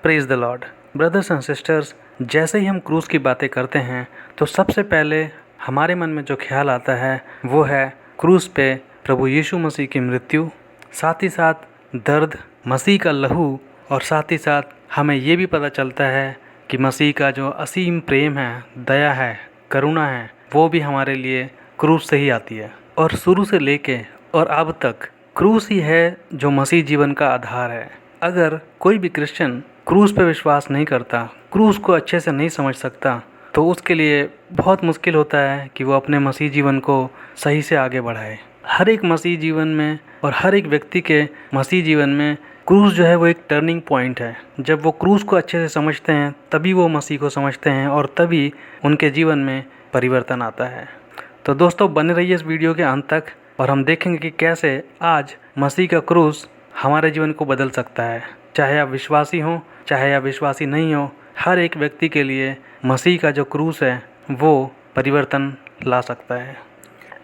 Praise the Lord. Brothers and sisters, जैसे ही हम क्रूस की बातें करते हैं तो सबसे पहले हमारे मन में जो ख्याल आता है वो है क्रूस पे प्रभु यीशु मसीह की मृत्यु, साथ ही साथ दर्द, मसीह का लहू, और साथ ही साथ हमें ये भी पता चलता है कि मसीह का जो असीम प्रेम है, दया है, करुणा है, वो भी हमारे लिए क्रूस से ही आती है। और शुरू से लेके और अब तक क्रूस ही है जो मसीह जीवन का आधार है। अगर कोई भी क्रिश्चियन क्रूस पे विश्वास नहीं करता, क्रूस को अच्छे से नहीं समझ सकता, तो उसके लिए बहुत मुश्किल होता है कि वो अपने मसीह जीवन को सही से आगे बढ़ाए। हर एक मसीह जीवन में और हर एक व्यक्ति के मसीह जीवन में क्रूस जो है वो एक टर्निंग पॉइंट है। जब वो क्रूस को अच्छे से समझते हैं तभी वो मसीह को समझते हैं और तभी उनके जीवन में परिवर्तन आता है। तो दोस्तों, बने रहिए इस वीडियो के अंत तक और हम देखेंगे कि कैसे आज मसीह का क्रूस हमारे जीवन को बदल सकता है। चाहे आप विश्वासी हों, चाहे आप विश्वासी नहीं हो, हर एक व्यक्ति के लिए मसीह का जो क्रूस है वो परिवर्तन ला सकता है।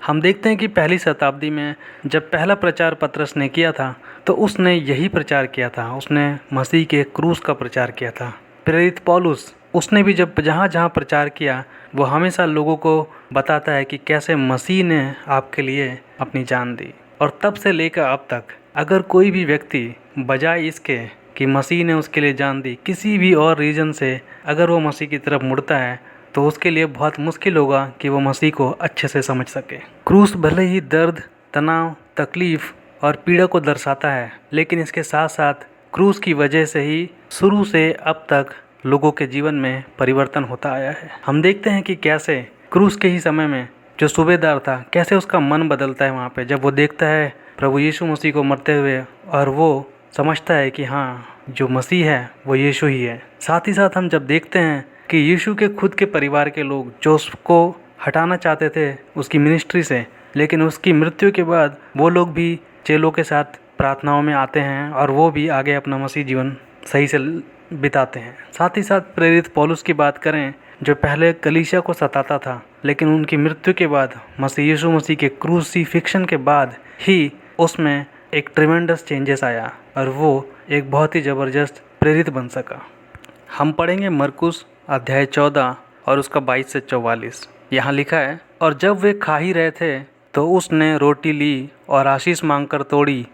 हम देखते हैं कि पहली शताब्दी में जब पहला प्रचार पतरस ने किया था तो उसने यही प्रचार किया था, उसने मसीह के क्रूस का प्रचार किया था। प्रेरित पौलुस, उसने भी जब जहाँ जहाँ प्रचार किया वो हमेशा लोगों को बताता है कि कैसे मसीह ने आपके लिए अपनी जान दी। और तब से लेकर अब तक अगर कोई भी व्यक्ति बजाय इसके कि मसीह ने उसके लिए जान दी, किसी भी और रीज़न से अगर वो मसीह की तरफ मुड़ता है तो उसके लिए बहुत मुश्किल होगा कि वो मसीह को अच्छे से समझ सके। क्रूस भले ही दर्द, तनाव, तकलीफ़ और पीड़ा को दर्शाता है, लेकिन इसके साथ साथ क्रूस की वजह से ही शुरू से अब तक लोगों के जीवन में परिवर्तन होता आया है। हम देखते हैं कि कैसे क्रूस के ही समय में जो सूबेदार था, कैसे उसका मन बदलता है वहाँ पे जब वो देखता है प्रभु यीशु मसीह को मरते हुए, और वो समझता है कि हाँ, जो मसीह है वो यीशु ही है। साथ ही साथ हम जब देखते हैं कि यीशु के खुद के परिवार के लोग जो उसको हटाना चाहते थे उसकी मिनिस्ट्री से, लेकिन उसकी मृत्यु के बाद वो लोग भी चेलों के साथ प्रार्थनाओं में आते हैं और वो भी आगे अपना मसीह जीवन सही से बिताते हैं। साथ ही साथ प्रेरित पौलुस की बात करें, जो पहले कलीसिया को सताता था, लेकिन उनकी मृत्यु के बाद मसीह यीशु मसीह के क्रूसिफिक्शन के बाद ही उसमें एक ट्रिमेंडस चेंजेस आया और वो एक बहुत ही ज़बरदस्त प्रेरित बन सका। हम पढ़ेंगे मरकुस अध्याय 14 और उसका 22 से 44। यहाँ लिखा है, और जब वे खा ही रहे थे तो उसने रोटी ली और आशीष मांगकर तोड़ी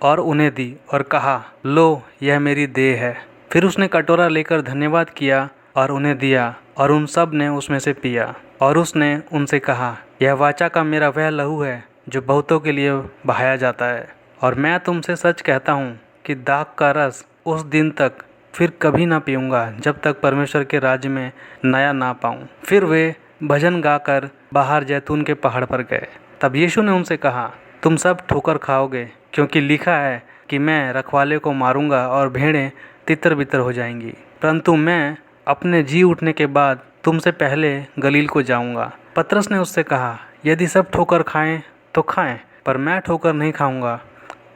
और उन्हें दी और कहा, लो, यह मेरी देह है। फिर उसने कटोरा लेकर धन्यवाद किया और उन्हें दिया, और उन सब ने उसमें से पिया। और उसने उनसे कहा, यह वाचा का मेरा वह लहू है जो बहुतों के लिए बहाया जाता है। और मैं तुमसे सच कहता हूँ कि दाख का रस उस दिन तक फिर कभी ना पीऊँगा जब तक परमेश्वर के राज्य में नया ना पाऊँ। फिर वे भजन गाकर बाहर जैतून के पहाड़ पर गए। तब यीशु ने उनसे कहा, तुम सब ठोकर खाओगे, क्योंकि लिखा है कि मैं रखवाले को मारूंगा और भेड़ें तितर बितर हो जाएंगी। परंतु मैं अपने जी उठने के बाद तुमसे पहले गलील को जाऊंगा। पतरस ने उससे कहा, यदि सब ठोकर खाएं तो खाएं, पर मैं ठोकर नहीं खाऊंगा।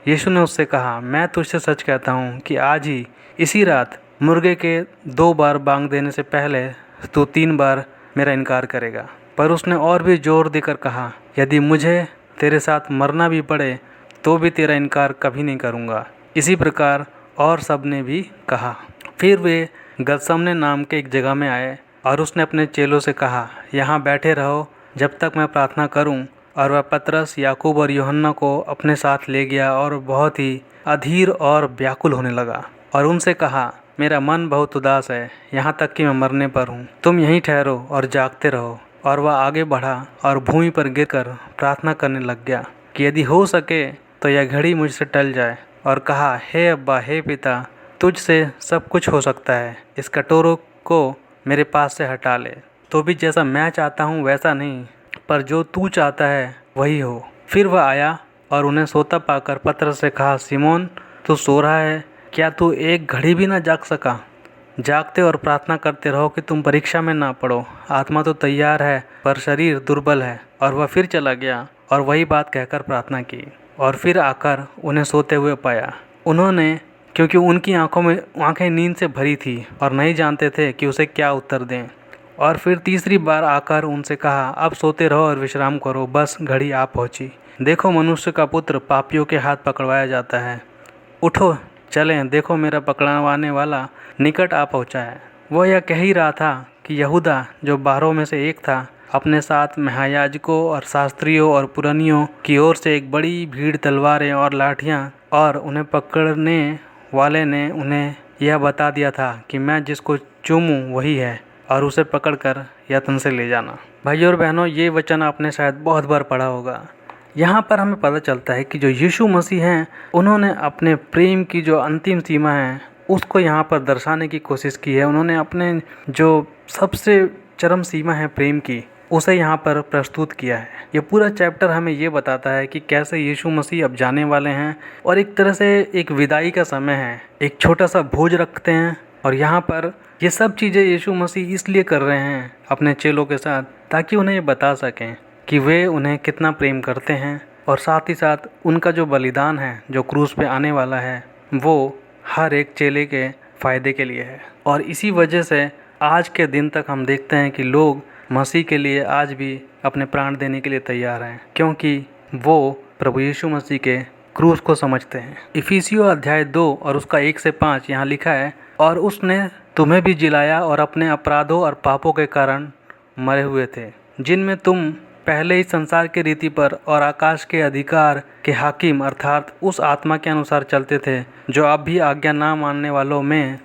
यीशु ने उससे कहा, मैं तुझसे सच कहता हूँ कि आज ही इसी रात मुर्गे के 2 बार बांग देने से पहले तू 3 बार मेरा इनकार करेगा। पर उसने और भी जोर देकर कहा, यदि मुझे तेरे साथ मरना भी पड़े तो भी तेरा इनकार कभी नहीं करूँगा। इसी प्रकार और सब ने भी कहा। फिर वे गतसमने नाम के एक जगह में आए और उसने अपने चेलों से कहा, यहाँ बैठे रहो जब तक मैं प्रार्थना करूँ। और वह पतरस, याकूब और यूहन्ना को अपने साथ ले गया और बहुत ही अधीर और व्याकुल होने लगा और उनसे कहा, मेरा मन बहुत उदास है, यहाँ तक कि मैं मरने पर हूँ। तुम यहीं ठहरो और जागते रहो। और वह आगे बढ़ा और भूमि पर गिरकर प्रार्थना करने लग गया कि यदि हो सके तो यह घड़ी मुझसे टल जाए। और कहा, हे अब्बा, हे पिता, तुझसे सब कुछ हो सकता है, इस कटोरे को मेरे पास से हटा ले। तो भी जैसा मैं चाहता हूँ वैसा नहीं, पर जो तू चाहता है वही हो। फिर वह आया और उन्हें सोता पाकर पतरस से कहा, सिमोन, तू सो रहा है, क्या तू एक घड़ी भी ना जाग सका? जागते और प्रार्थना करते रहो कि तुम परीक्षा में ना पड़ो। आत्मा तो तैयार है पर शरीर दुर्बल है। और वह फिर चला गया और वही बात कहकर प्रार्थना की और फिर आकर उन्हें सोते हुए पाया। उन्होंने, क्योंकि उनकी आंखें नींद से भरी थी और नहीं जानते थे कि उसे क्या उत्तर दें, और फिर तीसरी बार आकर उनसे कहा, अब सोते रहो और विश्राम करो, बस घड़ी आ पहुंची। देखो, मनुष्य का पुत्र पापियों के हाथ पकड़वाया जाता है। उठो, चलें, देखो मेरा पकड़वाने वाला निकट आ पहुँचा है। वह यह कह ही रहा था कि यहूदा, जो 12 में से एक था, अपने साथ महायाजकों और शास्त्रियों और पुरनियों की ओर से एक बड़ी भीड़ तलवारें और लाठियाँ, और उन्हें पकड़ने वाले ने उन्हें यह बता दिया था कि मैं जिसको चूमूं वही है, और उसे पकड़कर यत्न से ले जाना। भाइयों और बहनों, ये वचन आपने शायद बहुत बार पढ़ा होगा। यहाँ पर हमें पता चलता है कि जो यीशु मसीह हैं, उन्होंने अपने प्रेम की जो अंतिम सीमा है उसको यहाँ पर दर्शाने की कोशिश की है। उन्होंने अपने जो सबसे चरम सीमा है प्रेम की, उसे यहाँ पर प्रस्तुत किया है। ये पूरा चैप्टर हमें ये बताता है कि कैसे यीशु मसीह अब जाने वाले हैं, और एक तरह से एक विदाई का समय है। एक छोटा सा भोज रखते हैं, और यहाँ पर ये सब चीज़ें यीशु मसीह इसलिए कर रहे हैं अपने चेलों के साथ, ताकि उन्हें ये बता सकें कि वे उन्हें कितना प्रेम करते हैं, और साथ ही साथ उनका जो बलिदान है, जो क्रूस पे आने वाला है, वो हर एक चेले के फ़ायदे के लिए है। और इसी वजह से आज के दिन तक हम देखते हैं कि लोग मसीह के लिए आज भी अपने प्राण देने के लिए तैयार हैं, क्योंकि वो प्रभु यीशु मसीह के क्रूस को समझते हैं। इफिसियों अध्याय 2 और उसका 1 से 5 यहाँ लिखा है, और उसने तुम्हें भी जिलाया और अपने अपराधों और पापों के कारण मरे हुए थे, जिनमें तुम पहले ही संसार की रीति पर और आकाश के अधिकार के हाकिम अर्थात उस आत्मा के अनुसार चलते थे, जो अब भी आज्ञा ना मानने वालों में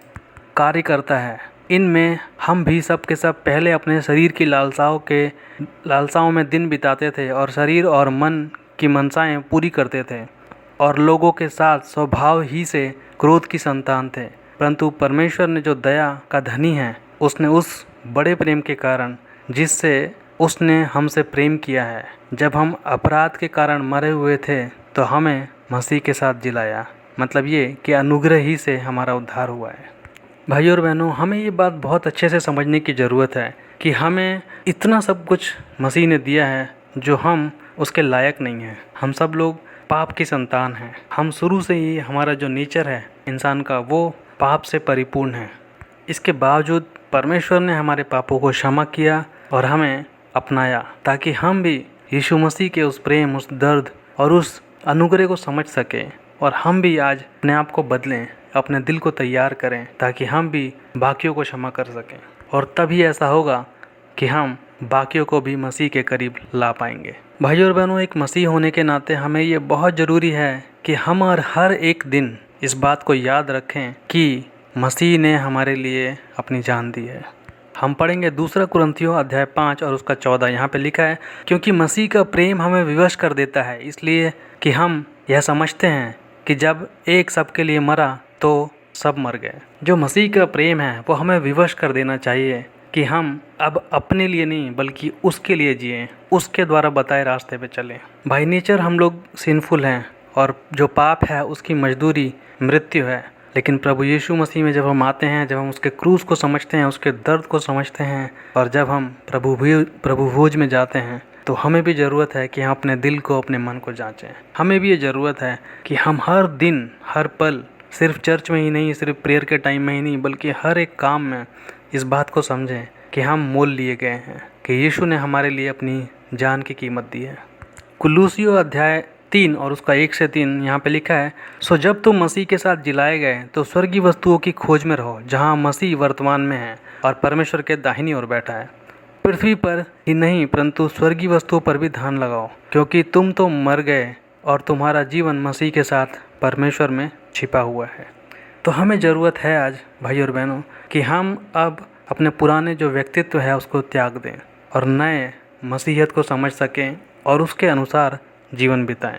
कार्य करता है। इनमें हम भी सब के सब पहले अपने शरीर की लालसाओं में दिन बिताते थे, और शरीर और मन की मनसाएं पूरी करते थे, और लोगों के साथ स्वभाव ही से क्रोध की संतान थे। परंतु परमेश्वर ने जो दया का धनी है, उसने उस बड़े प्रेम के कारण जिससे उसने हमसे प्रेम किया है, जब हम अपराध के कारण मरे हुए थे, तो हमें मसीह के साथ जिलाया। मतलब ये कि अनुग्रह ही से हमारा उद्धार हुआ है। भाइयों और बहनों, हमें ये बात बहुत अच्छे से समझने की ज़रूरत है कि हमें इतना सब कुछ मसीह ने दिया है जो हम उसके लायक नहीं हैं। हम सब लोग पाप की संतान हैं। हम शुरू से ही, हमारा जो नेचर है इंसान का, वो पाप से परिपूर्ण है। इसके बावजूद परमेश्वर ने हमारे पापों को क्षमा किया और हमें अपनाया, ताकि हम भी यीशु मसीह के उस प्रेम, उस दर्द और उस अनुग्रह को समझ सकें, और हम भी आज अपने आप को बदलें, अपने दिल को तैयार करें, ताकि हम भी बाकियों को क्षमा कर सकें। और तभी ऐसा होगा कि हम बाकियों को भी मसीह के करीब ला पाएंगे। भाइयों और बहनों, एक मसीह होने के नाते हमें ये बहुत ज़रूरी है कि हम हर एक दिन इस बात को याद रखें कि मसीह ने हमारे लिए अपनी जान दी है। हम पढ़ेंगे 2 कुरिन्थियों अध्याय 5 और उसका 14। यहाँ पे लिखा है, क्योंकि मसीह का प्रेम हमें विवश कर देता है, इसलिए कि हम यह समझते हैं कि जब एक सबके लिए मरा तो सब मर गए। जो मसीह का प्रेम है वो हमें विवश कर देना चाहिए कि हम अब अपने लिए नहीं बल्कि उसके लिए जिएं, उसके द्वारा बताए रास्ते पे चलें। बाय नेचर हम लोग सिंफुल हैं, और जो पाप है उसकी मजदूरी मृत्यु है। लेकिन प्रभु यीशु मसीह में जब हम आते हैं, जब हम उसके क्रूस को समझते हैं, उसके दर्द को समझते हैं, और जब हम प्रभु भोज में जाते हैं, तो हमें भी ज़रूरत है कि हम अपने दिल को, अपने मन को जांचें। हमें भी ये ज़रूरत है कि हम हर दिन, हर पल, सिर्फ चर्च में ही नहीं, सिर्फ प्रेयर के टाइम में ही नहीं, बल्कि हर एक काम में इस बात को समझें कि हम मोल लिए गए हैं, कि यीशु ने हमारे लिए अपनी जान की कीमत दी है। कुलूसियों अध्याय 3 और उसका 1 से 3 यहाँ पे लिखा है, सो जब तुम मसीह के साथ जिलाए गए तो स्वर्गीय वस्तुओं की खोज में रहो, जहाँ मसीह वर्तमान में है और परमेश्वर के दाहिनी ओर बैठा है। पृथ्वी पर ही नहीं परंतु स्वर्गीय वस्तुओं पर भी ध्यान लगाओ, क्योंकि तुम तो मर गए और तुम्हारा जीवन मसीह के साथ परमेश्वर में छिपा हुआ है। तो हमें ज़रूरत है आज भाई और बहनों कि हम अब अपने पुराने जो व्यक्तित्व है उसको त्याग दें और नए मसीहत को समझ सकें और उसके अनुसार जीवन बिताएं।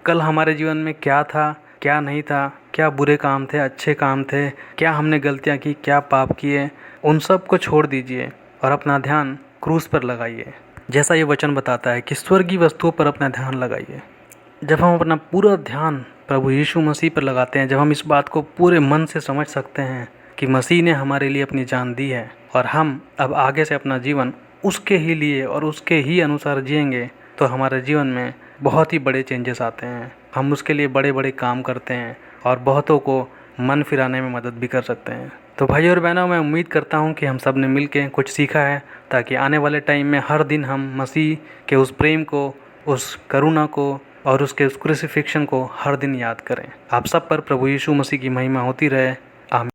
कल हमारे जीवन में क्या था, क्या नहीं था, क्या बुरे काम थे, अच्छे काम थे, क्या हमने गलतियां की, क्या पाप किए, उन सब को छोड़ दीजिए और अपना ध्यान क्रूस पर लगाइए। जैसा ये वचन बताता है कि स्वर्गीय वस्तुओं पर अपना ध्यान लगाइए। जब हम अपना पूरा ध्यान प्रभु यीशु मसीह पर लगाते हैं, जब हम इस बात को पूरे मन से समझ सकते हैं कि मसीह ने हमारे लिए अपनी जान दी है और हम अब आगे से अपना जीवन उसके ही लिए और उसके ही अनुसार जिएंगे, तो हमारे जीवन में बहुत ही बड़े चेंजेस आते हैं। हम उसके लिए बड़े बड़े काम करते हैं और बहुतों को मन फिराने में मदद भी कर सकते हैं। तो भाई और बहनों, मैं उम्मीद करता हूँ कि हम सब ने मिल के कुछ सीखा है, ताकि आने वाले टाइम में हर दिन हम मसीह के उस प्रेम को, उस करुणा को, और उसके उस क्रूसिफिक्शन को हर दिन याद करें। आप सब पर प्रभु यीशु मसीह की महिमा होती रहे। आमीन।